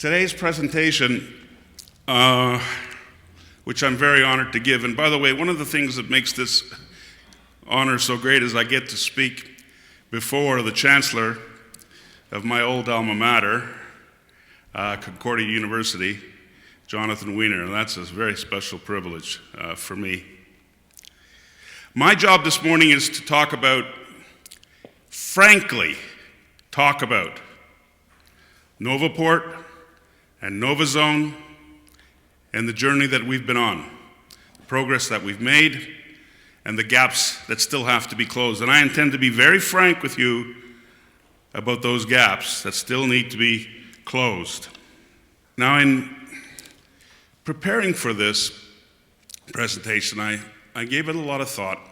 Today's presentation, which I'm very honored to give, and by the way, one of the things that makes this honor so great is I get to speak before the Chancellor of my old alma mater, Concordia University, Jonathan Wiener, and that's a very special privilege for me. My job this morning is to talk about, frankly, Novaport and Novazone and the journey that we've been on, the progress that we've made, and the gaps that still have to be closed. And I intend to be very frank with you about those gaps that still need to be closed. Now, in preparing for this presentation, I gave it a lot of thought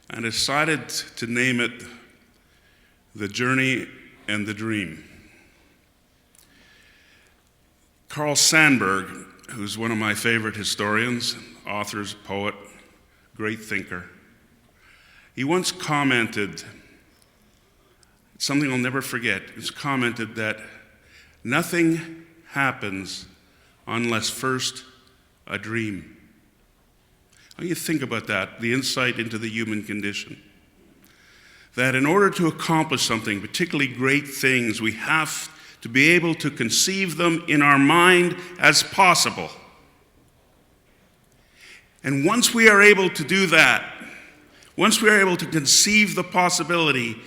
and decided to name it The Journey and the Dream. Carl Sandburg, who's one of my favorite historians, authors, poet, great thinker, he once commented, something I'll never forget, he's commented that nothing happens unless first a dream. How do you think about that, the insight into the human condition? That in order to accomplish something, particularly great things, we have to be able to conceive them in our mind as possible. And once we are able to do that, once we are able to conceive the possibility,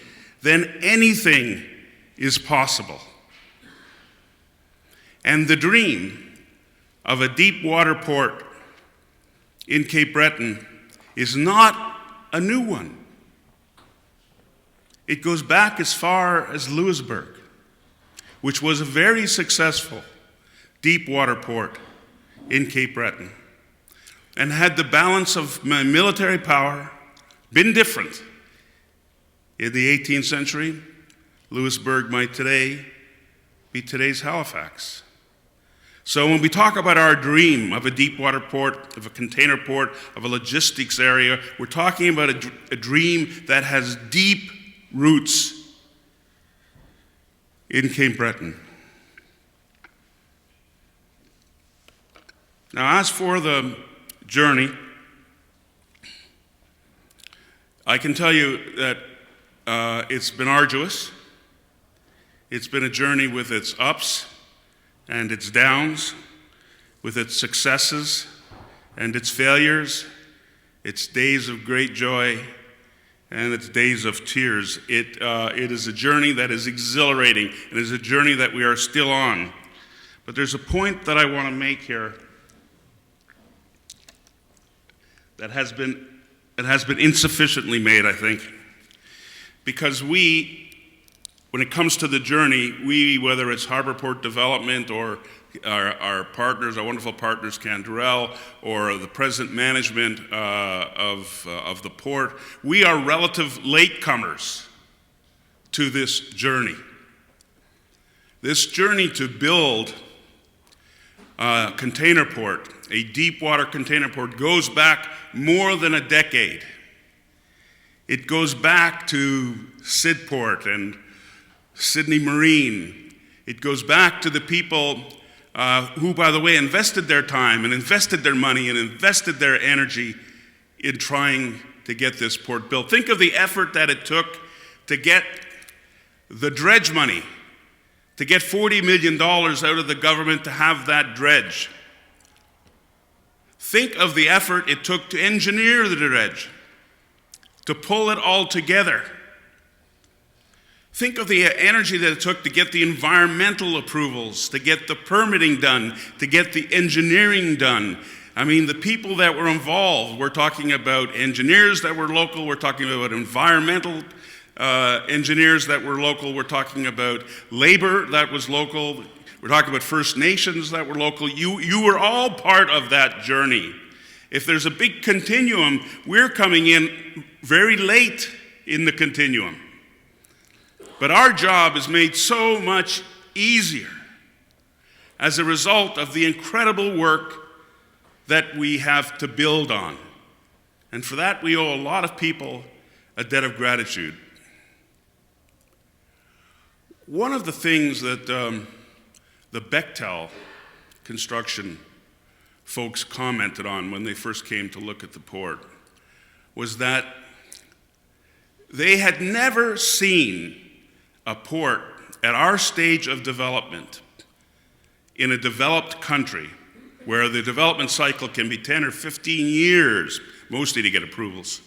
then anything is possible. And the dream of a deep water port in Cape Breton is not a new one. It goes back as far as Louisbourg, which was a very successful deep water port in Cape Breton. And had the balance of military power been different in the 18th century, Louisbourg might today be today's Halifax. So when we talk about our dream of a deep water port, of a container port, of a logistics area, we're talking about a dream that has deep roots in Cape Breton. Now, as for the journey, I can tell you that it's been arduous. It's been a journey with its ups and its downs, with its successes and its failures, its days of great joy and its days of tears. It is a journey that is exhilarating. It is a journey that we are still on. But there's a point that I want to make here that has been insufficiently made, I think, because when it comes to the journey, whether it's Harbour Port Development or our partners, our wonderful partners, Canderel, or the present management of the port, we are relative latecomers to this journey. This journey to build a container port, a deep water container port, goes back more than a decade. It goes back to Sidport and Sydney Marine. It goes back to the people who, by the way, invested their time and invested their money and invested their energy in trying to get this port built. Think of the effort that it took to get the dredge money, to get $40 million out of the government to have that dredge. Think of the effort it took to engineer the dredge, to pull it all together. Think of the energy that it took to get the environmental approvals, to get the permitting done, to get the engineering done. I mean, the people that were involved, we're talking about engineers that were local, we're talking about environmental engineers that were local, we're talking about labor that was local, we're talking about First Nations that were local. You were all part of that journey. If there's a big continuum, we're coming in very late in the continuum. But our job is made so much easier as a result of the incredible work that we have to build on. And for that, we owe a lot of people a debt of gratitude. One of the things that the Bechtel construction folks commented on when they first came to look at the port was that they had never seen a port at our stage of development in a developed country where the development cycle can be 10 or 15 years, mostly to get approvals.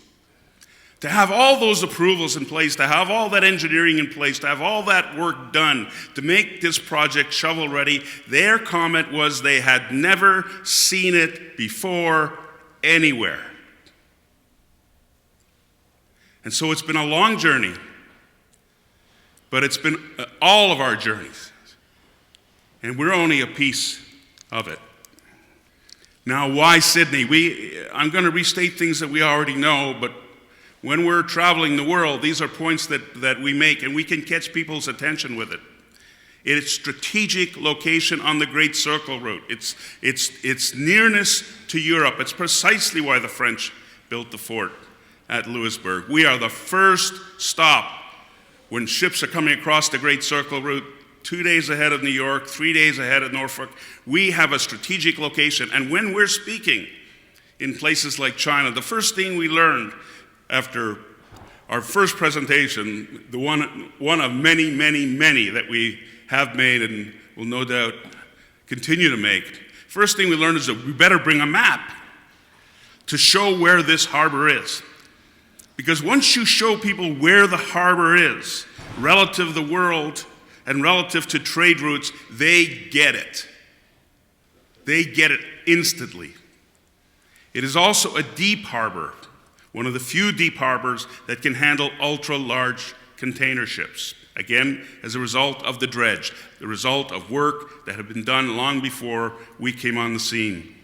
To have all those approvals in place, to have all that engineering in place, to have all that work done to make this project shovel-ready, their comment was they had never seen it before anywhere. And so it's been a long journey, but it's been all of our journeys. And we're only a piece of it. Now, why Sydney? I'm going to restate things that we already know, but when we're traveling the world, these are points that we make, and we can catch people's attention with it. Its strategic location on the Great Circle Route. Its nearness to Europe. It's precisely why the French built the fort at Louisbourg. We are the first stop when ships are coming across the Great Circle Route, 2 days ahead of New York, 3 days ahead of Norfolk. We have a strategic location. And when we're speaking in places like China, the first thing we learned after our first presentation, the one of many, many, many that we have made and will no doubt continue to make, first thing we learned is that we better bring a map to show where this harbor is. Because once you show people where the harbor is, relative to the world and relative to trade routes, they get it. They get it instantly. It is also a deep harbor, one of the few deep harbors that can handle ultra-large container ships. Again, as a result of the dredge, the result of work that had been done long before we came on the scene.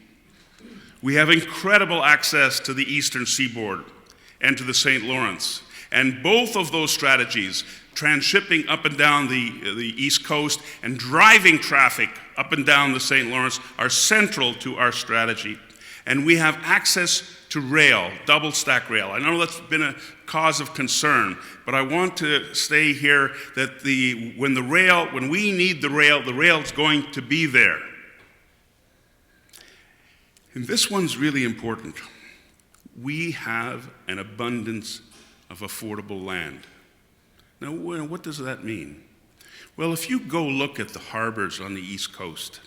We have incredible access to the eastern seaboard and to the St. Lawrence. And both of those strategies, transshipping up and down the East Coast and driving traffic up and down the St. Lawrence, are central to our strategy. And we have access to rail, double stack rail. I know that's been a cause of concern, but I want to stay here that when we need the rail is going to be there. And this one's really important. We have an abundance of affordable land. Now, what does that mean? Well, if you go look at the harbors on the East Coast,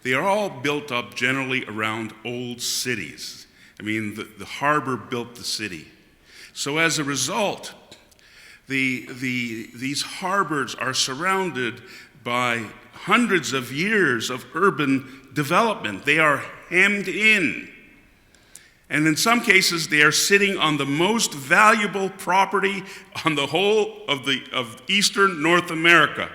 they are all built up generally around old cities. I mean, the harbor built the city. So as a result, these harbors are surrounded by hundreds of years of urban development. They are hemmed in. And in some cases, they are sitting on the most valuable property on the whole of eastern North America.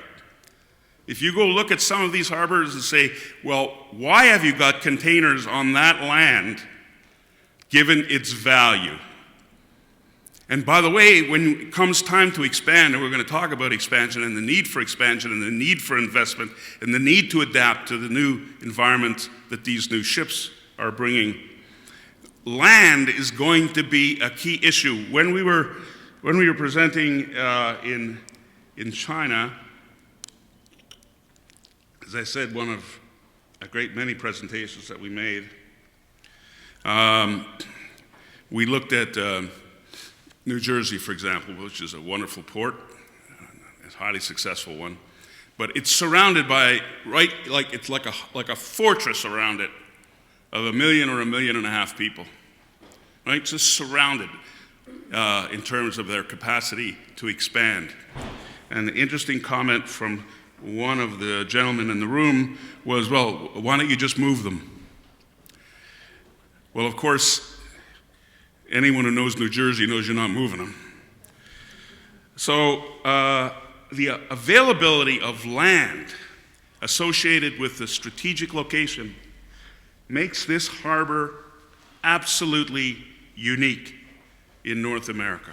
If you go look at some of these harbors and say, well, why have you got containers on that land given its value? And by the way, when it comes time to expand, and we're going to talk about expansion and the need for expansion and the need for investment and the need to adapt to the new environment that these new ships are bringing, land is going to be a key issue. When we were presenting in China, as I said, one of a great many presentations that we made, we looked at New Jersey, for example, which is a wonderful port, a highly successful one, but it's surrounded by, it's like a fortress around it of 1 million or 1.5 million people, right? Just surrounded in terms of their capacity to expand. And the interesting comment from one of the gentlemen in the room was, well, why don't you just move them? Well, of course, anyone who knows New Jersey knows you're not moving them. So the availability of land associated with the strategic location makes this harbor absolutely unique in North America.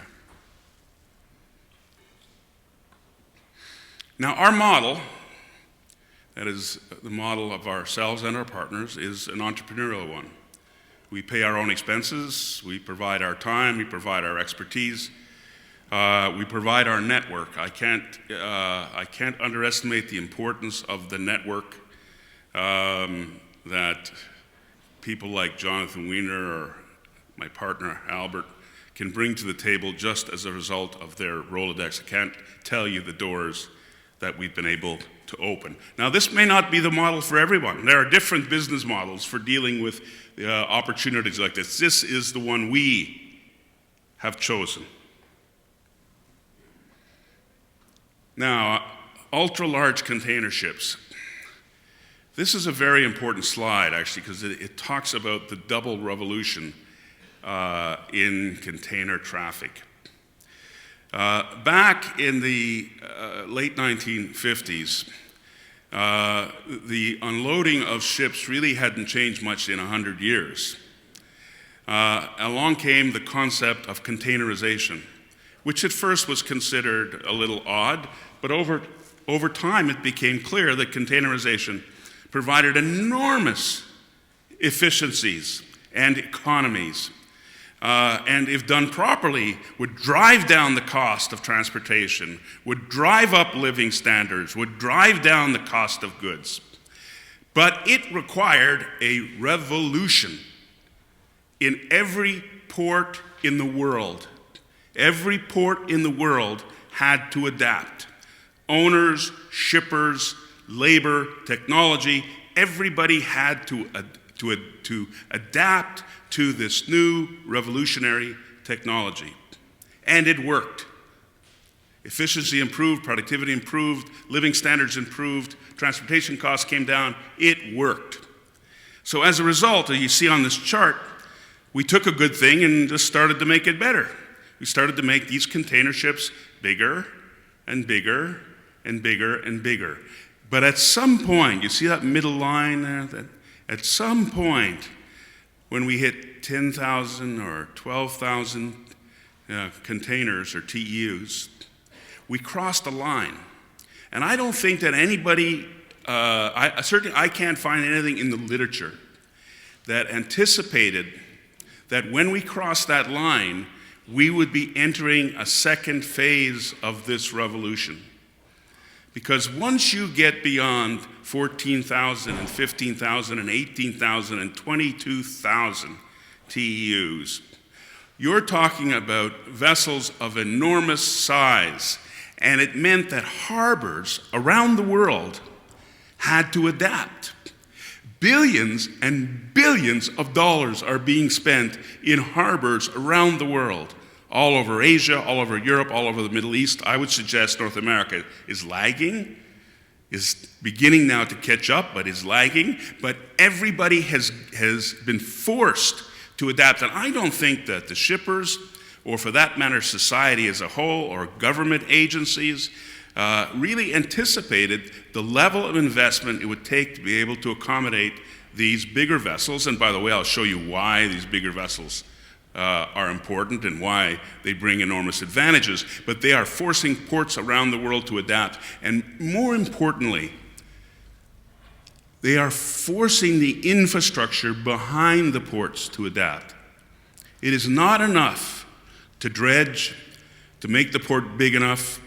Now, our model, that is the model of ourselves and our partners, is an entrepreneurial one. We pay our own expenses, we provide our time, we provide our expertise. We provide our network. I can't underestimate the importance of the network that people like Jonathan Wiener or my partner Albert can bring to the table just as a result of their Rolodex. I can't tell you the doors that we've been able to open. Now, this may not be the model for everyone. There are different business models for dealing with opportunities like this. This is the one we have chosen. Now, ultra-large container ships. This is a very important slide, actually, because it talks about the double revolution in container traffic. Back in the late 1950s, the unloading of ships really hadn't changed much in 100 years. Along came the concept of containerization, which at first was considered a little odd, but over time it became clear that containerization provided enormous efficiencies and economies, and if done properly, would drive down the cost of transportation, would drive up living standards, would drive down the cost of goods. But it required a revolution in every port in the world. Every port in the world had to adapt. Owners, shippers, labor, technology, everybody had to adapt to this new revolutionary technology. And it worked. Efficiency improved, productivity improved, living standards improved, transportation costs came down. It worked. So as a result, you see on this chart, we took a good thing and just started to make it better. We started to make these container ships bigger and bigger and bigger and bigger. But at some point, you see that middle line there? At some point, when we hit 10,000 or 12,000 containers or TEUs, we crossed a line. And I don't think that anybody, certainly I can't find anything in the literature that anticipated that when we crossed that line, we would be entering a second phase of this revolution. Because once you get beyond 14,000 and 15,000 and 18,000 and 22,000 TEUs, you're talking about vessels of enormous size. And it meant that harbors around the world had to adapt. Billions and billions of dollars are being spent in harbors around the world. All over Asia, all over Europe, all over the Middle East. I would suggest North America is lagging, is beginning now to catch up, but is lagging. But everybody has been forced to adapt. And I don't think that the shippers, or for that matter, society as a whole, or government agencies, really anticipated the level of investment it would take to be able to accommodate these bigger vessels. And by the way, I'll show you why these bigger vessels are important and why they bring enormous advantages, but they are forcing ports around the world to adapt. And more importantly, they are forcing the infrastructure behind the ports to adapt. It is not enough to dredge, to make the port big enough,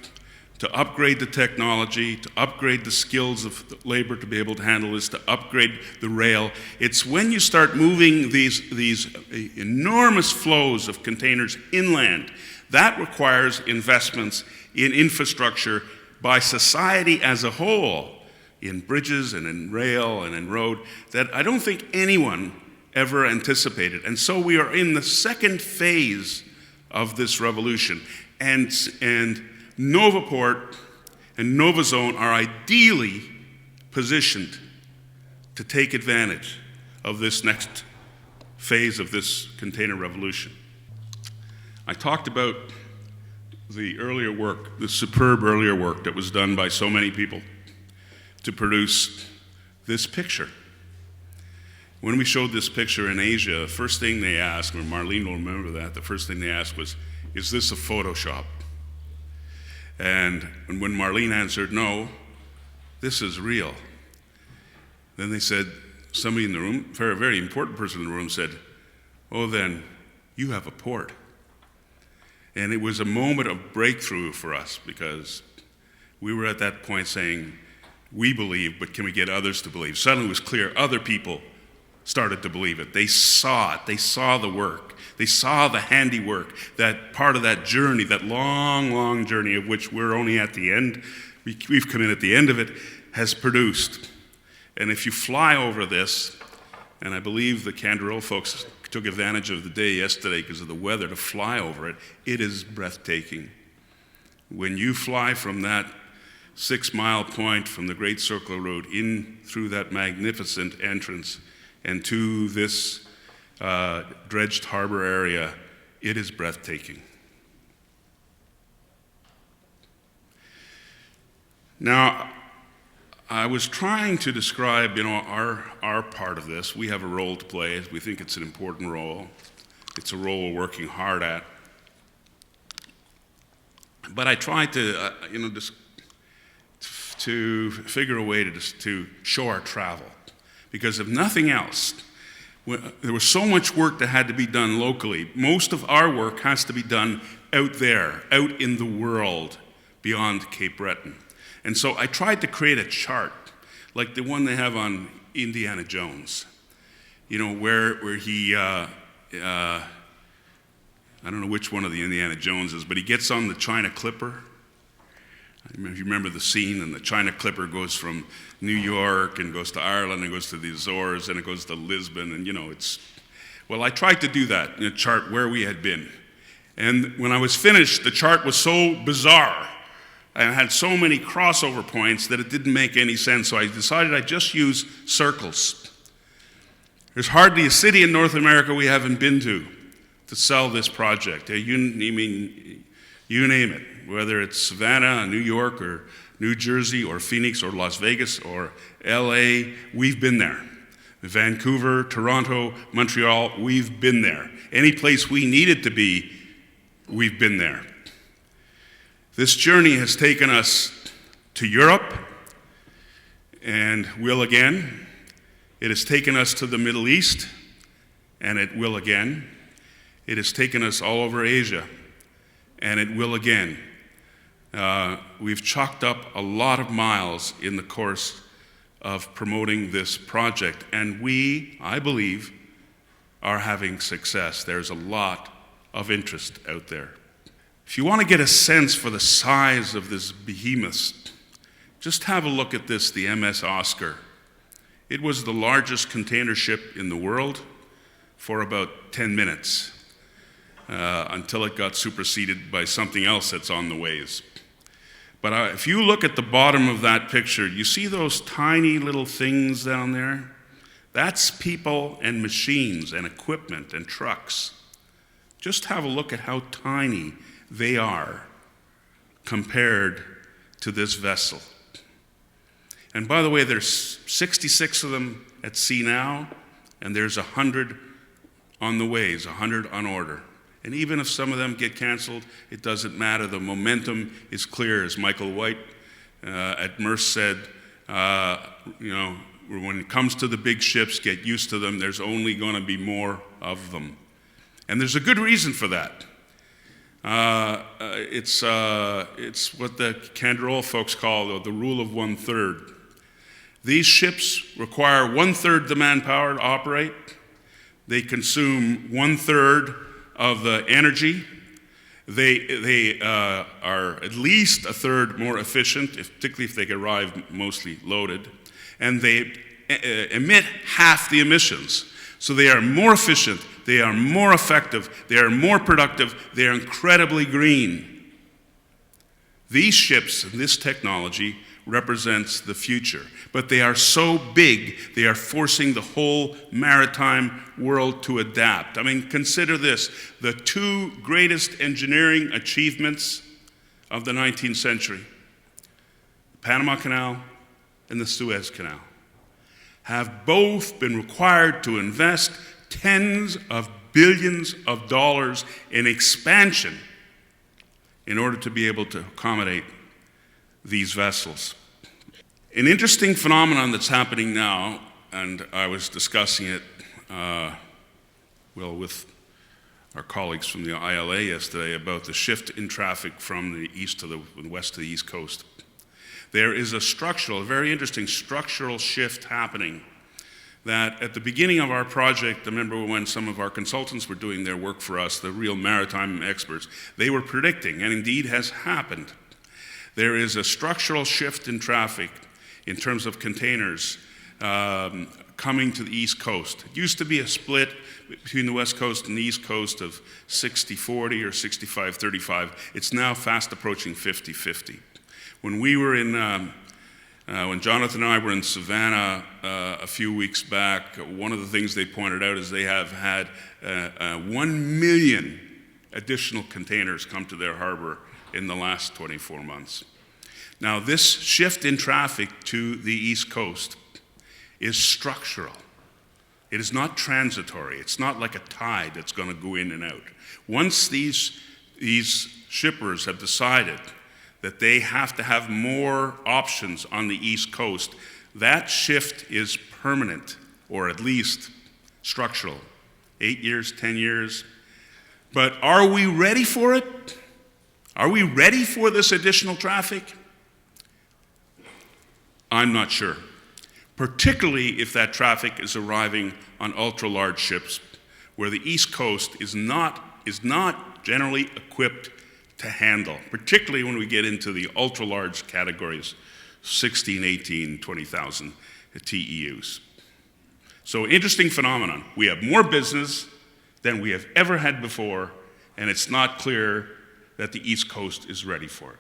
to upgrade the technology, to upgrade the skills of the labor to be able to handle this, to upgrade the rail. It's when you start moving these enormous flows of containers inland, that requires investments in infrastructure by society as a whole, in bridges and in rail and in road, that I don't think anyone ever anticipated. And so we are in the second phase of this revolution. And Novaport and Novazone are ideally positioned to take advantage of this next phase of this container revolution. I talked about the earlier work, the superb earlier work that was done by so many people to produce this picture. When we showed this picture in Asia, the first thing they asked, and Marlene will remember that, the first thing they asked was, is this a Photoshop? And when Marlene answered, no, this is real. Then they said, somebody in the room, a very important person in the room said, oh, then you have a port. And it was a moment of breakthrough for us because we were at that point saying, we believe, but can we get others to believe? Suddenly it was clear other people started to believe it. They saw it. They saw the work. They saw the handiwork, that part of that journey, that long, long journey of which we're only at the end. We've come in at the end of it, has produced. And if you fly over this, and I believe the Canderel folks took advantage of the day yesterday because of the weather to fly over it, it is breathtaking. When you fly from that 6-mile point from the Great Circle Road in through that magnificent entrance and to this dredged harbor area, it is breathtaking. Now, I was trying to describe, our part of this. We have a role to play. We think it's an important role. It's a role we're working hard at. But I tried to, just to figure a way to show our travel. Because if nothing else, there was so much work that had to be done locally. Most of our work has to be done out there, out in the world, beyond Cape Breton. And so I tried to create a chart, like the one they have on Indiana Jones, where he, I don't know which one of the Indiana Joneses, but he gets on the China Clipper. I don't know if you remember the scene, and the China Clipper goes from New York and goes to Ireland and goes to the Azores and it goes to Lisbon, and well, I tried to do that in a chart where we had been. And when I was finished, the chart was so bizarre and had so many crossover points that it didn't make any sense, so I decided I'd just use circles. There's hardly a city in North America we haven't been to sell this project. You name it, whether it's Savannah, New York, or New Jersey, or Phoenix, or Las Vegas, or LA, we've been there. Vancouver, Toronto, Montreal, we've been there. Any place we needed to be, we've been there. This journey has taken us to Europe, and will again. It has taken us to the Middle East, and it will again. It has taken us all over Asia, and it will again. We've chalked up a lot of miles in the course of promoting this project, and we, I believe, are having success. There's a lot of interest out there. If you want to get a sense for the size of this behemoth, just have a look at this, the MS Oscar. It was the largest container ship in the world for about 10 minutes until it got superseded by something else that's on the ways. But if you look at the bottom of that picture, you see those tiny little things down there? That's people and machines and equipment and trucks. Just have a look at how tiny they are compared to this vessel. And by the way, there's 66 of them at sea now, and there's 100 on the ways, 100 on order. And even if some of them get canceled, it doesn't matter. The momentum is clear, as Michael White at Merce said, when it comes to the big ships, get used to them. There's only going to be more of them. And there's a good reason for that. It's what the Canderel folks call the rule of 1/3. These ships require 1/3 the manpower to operate. They consume 1/3 of the energy. They are at least 1/3 more efficient, particularly if they arrive mostly loaded. And they emit half the emissions. So they are more efficient, they are more effective, they are more productive, they are incredibly green. These ships and this technology represents the future. But they are so big, they are forcing the whole maritime world to adapt. I mean, consider this, the two greatest engineering achievements of the 19th century, the Panama Canal and the Suez Canal, have both been required to invest tens of billions of dollars in expansion in order to be able to accommodate these vessels. An interesting phenomenon that's happening now, and I was discussing it with our colleagues from the ILA yesterday about the shift in traffic from the east to the west to the east coast. There is a very interesting structural shift happening that at the beginning of our project, I remember when some of our consultants were doing their work for us, the real maritime experts, they were predicting, and indeed has happened. There is a structural shift in traffic in terms of containers coming to the East Coast. It used to be a split between the West Coast and the East Coast of 60-40 or 65-35. It's now fast approaching 50-50. When we were when Jonathan and I were in Savannah a few weeks back, one of the things they pointed out is they have had 1 million additional containers come to their harbor in the last 24 months. Now, this shift in traffic to the East Coast is structural. It is not transitory. It's not like a tide that's going to go in and out. Once these shippers have decided that they have to have more options on the East Coast, that shift is permanent, or at least structural. 8 years, 10 years. But are we ready for it? Are we ready for this additional traffic? I'm not sure. Particularly if that traffic is arriving on ultra-large ships, where the East Coast is not generally equipped to handle, particularly when we get into the ultra-large categories, 16, 18, 20,000 TEUs. So interesting phenomenon. We have more business than we have ever had before, and it's not clear that the East Coast is ready for it.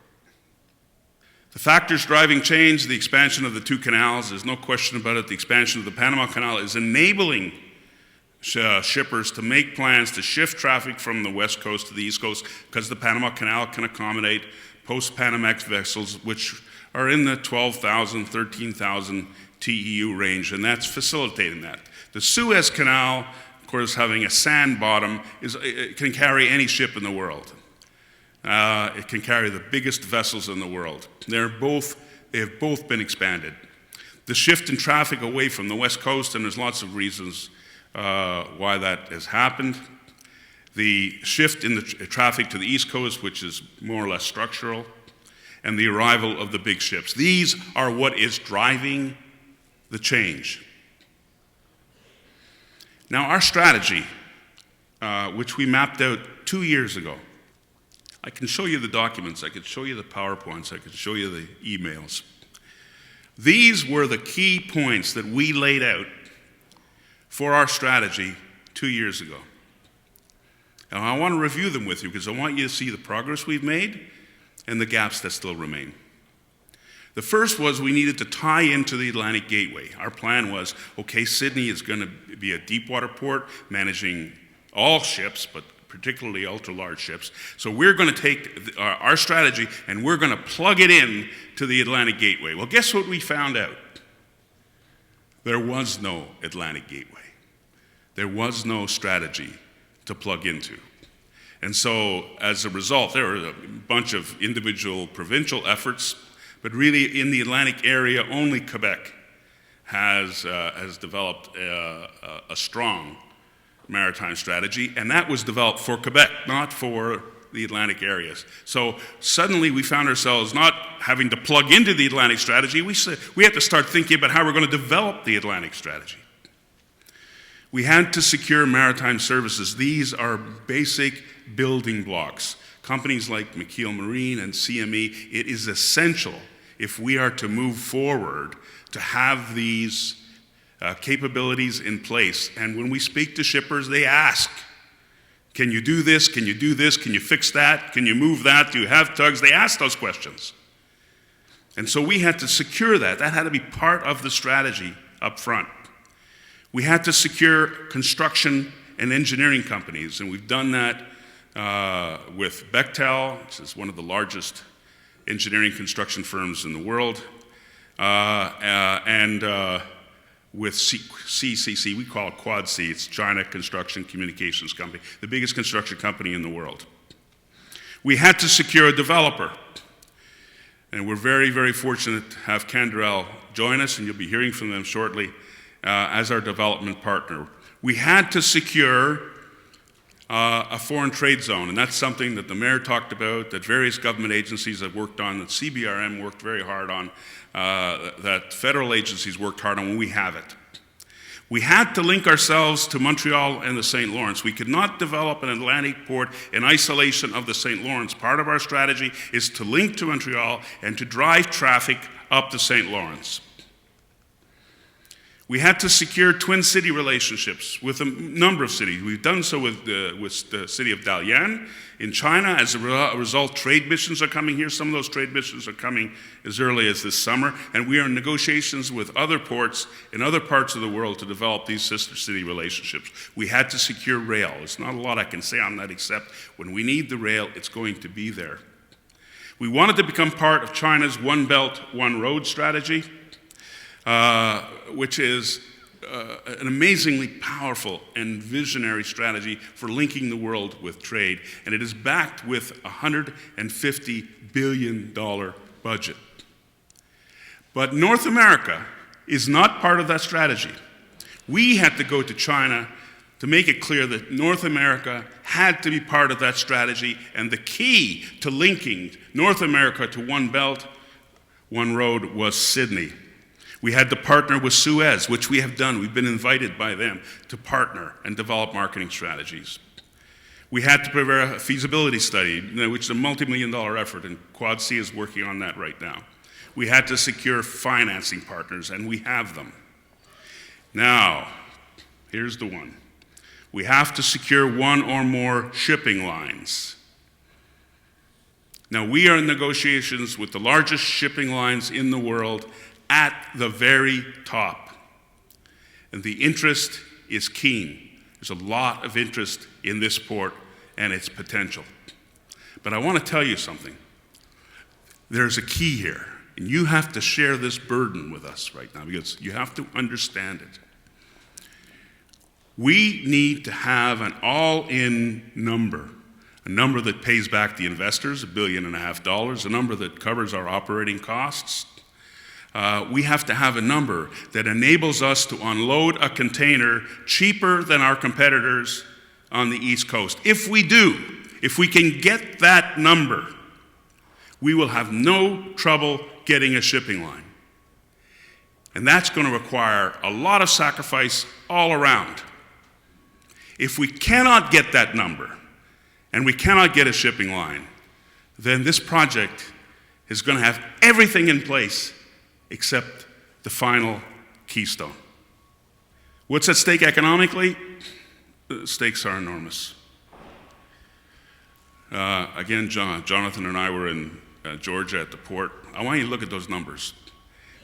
The factors driving change, the expansion of the two canals, there's no question about it. The expansion of the Panama Canal is enabling shippers to make plans to shift traffic from the West Coast to the East Coast, because the Panama Canal can accommodate post-Panamax vessels, which are in the 12,000, 13,000 TEU range, and that's facilitating that. The Suez Canal, of course, having a sand bottom, it can carry any ship in the world. It can carry the biggest vessels in the world. They have both been expanded. The shift in traffic away from the West Coast, and there's lots of reasons why that has happened. The shift in the traffic to the East Coast, which is more or less structural, and the arrival of the big ships. These are what is driving the change. Now, our strategy, which we mapped out 2 years ago, I can show you the documents, I could show you the PowerPoints, I could show you the emails. These were the key points that we laid out for our strategy 2 years ago. And I want to review them with you because I want you to see the progress we've made and the gaps that still remain. The first was we needed to tie into the Atlantic Gateway. Our plan was, okay, Sydney is going to be a deep water port managing all ships, but particularly ultra-large ships. So we're going to take our strategy and we're going to plug it in to the Atlantic Gateway. Well, guess what we found out? There was no Atlantic Gateway. There was no strategy to plug into. And so as a result, there were a bunch of individual provincial efforts, but really in the Atlantic area, only Quebec has developed a strong maritime strategy, and that was developed for Quebec, not for the Atlantic areas. So suddenly we found ourselves not having to plug into the Atlantic strategy. We had to start thinking about how we're going to develop the Atlantic strategy. We had to secure maritime services. These are basic building blocks. Companies like McKeel Marine and CME, it is essential if we are to move forward to have these capabilities in place. And when we speak to shippers, they ask, can you do this? Can you do this? Can you fix that? Can you move that? Do you have tugs? They ask those questions. And so we had to secure that. That had to be part of the strategy up front. We had to secure construction and engineering companies, and we've done that with Bechtel, which is one of the largest engineering construction firms in the world, and with CCC, we call it Quad C, it's China Construction Communications Company, the biggest construction company in the world. We had to secure a developer, and we're very, very fortunate to have Canderel join us, and you'll be hearing from them shortly, as our development partner. We had to secure a foreign trade zone, and that's something that the mayor talked about, that various government agencies have worked on, that CBRM worked very hard on, that federal agencies worked hard on. We have it. We had to link ourselves to Montreal and the St. Lawrence. We could not develop an Atlantic port in isolation of the St. Lawrence. Part of our strategy is to link to Montreal and to drive traffic up the St. Lawrence. We had to secure twin city relationships with a number of cities. We've done so with the city of Dalian in China. As a result, trade missions are coming here. Some of those trade missions are coming as early as this summer. And we are in negotiations with other ports in other parts of the world to develop these sister city relationships. We had to secure rail. There's not a lot I can say on that except when we need the rail, it's going to be there. We wanted to become part of China's One Belt, One Road strategy, which is an amazingly powerful and visionary strategy for linking the world with trade. And it is backed with a $150 billion budget. But North America is not part of that strategy. We had to go to China to make it clear that North America had to be part of that strategy, and the key to linking North America to One Belt, One Road was Sydney. We had to partner with Suez, which we have done. We've been invited by them to partner and develop marketing strategies. We had to prepare a feasibility study, which is a multi-million-dollar effort, and Quad C is working on that right now. We had to secure financing partners, and we have them. Now, here's the one. We have to secure one or more shipping lines. Now, we are in negotiations with the largest shipping lines in the world at the very top. And the interest is keen. There's a lot of interest in this port and its potential. But I want to tell you something. There's a key here, and you have to share this burden with us right now because you have to understand it. We need to have an all-in number, a number that pays back the investors, $1.5 billion, a number that covers our operating costs. We have to have a number that enables us to unload a container cheaper than our competitors on the East Coast. If we do, if we can get that number, we will have no trouble getting a shipping line. And that's going to require a lot of sacrifice all around. If we cannot get that number, and we cannot get a shipping line, then this project is going to have everything in place except the final keystone. What's at stake economically? The stakes are enormous. Again, Jonathan and I were in Georgia at the port. I want you to look at those numbers.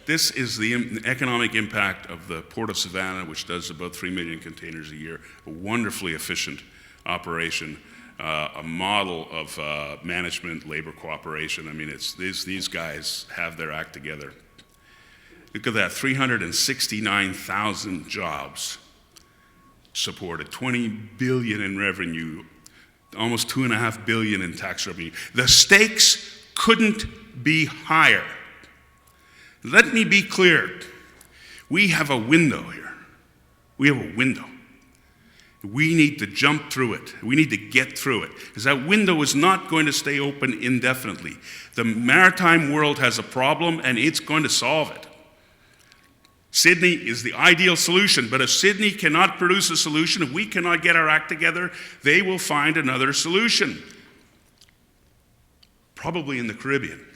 This is the economic impact of the Port of Savannah, which does about 3 million containers a year, a wonderfully efficient operation, a model of management, labor cooperation. I mean, these guys have their act together. Look at that, 369,000 jobs supported, 20 billion in revenue, almost 2.5 billion in tax revenue. The stakes couldn't be higher. Let me be clear. We have a window here. We have a window. We need to jump through it. We need to get through it, because that window is not going to stay open indefinitely. The maritime world has a problem, and it's going to solve it. Sydney is the ideal solution, but if Sydney cannot produce a solution, if we cannot get our act together, they will find another solution, probably in the Caribbean.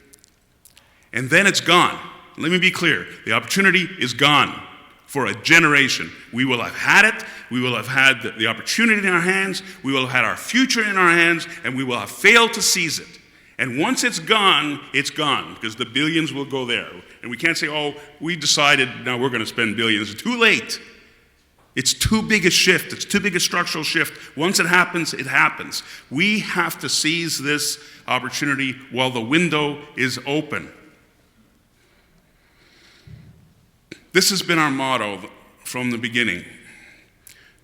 And then it's gone. Let me be clear. The opportunity is gone for a generation. We will have had it. We will have had the opportunity in our hands. We will have had our future in our hands, and we will have failed to seize it. And once it's gone, because the billions will go there. And we can't say, oh, we decided now we're going to spend billions. It's too late. It's too big a shift. It's too big a structural shift. Once it happens, it happens. We have to seize this opportunity while the window is open. This has been our motto from the beginning.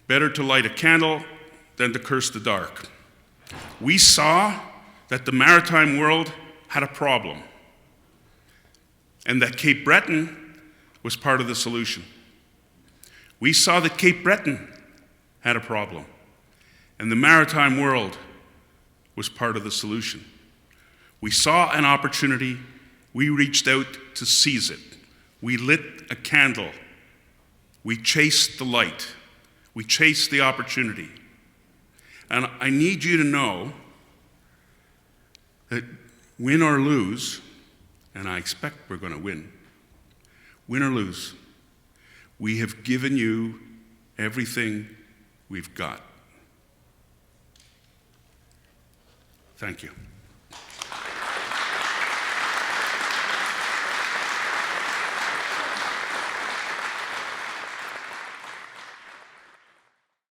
Better to light a candle than to curse the dark. We saw that the maritime world had a problem, and that Cape Breton was part of the solution. We saw that Cape Breton had a problem, And the maritime world was part of the solution. We saw an opportunity, we reached out to seize it. We lit a candle, we chased the light, we chased the opportunity. And I need you to know that win or lose, and I expect we're going to win or lose, we have given you everything we've got. Thank you.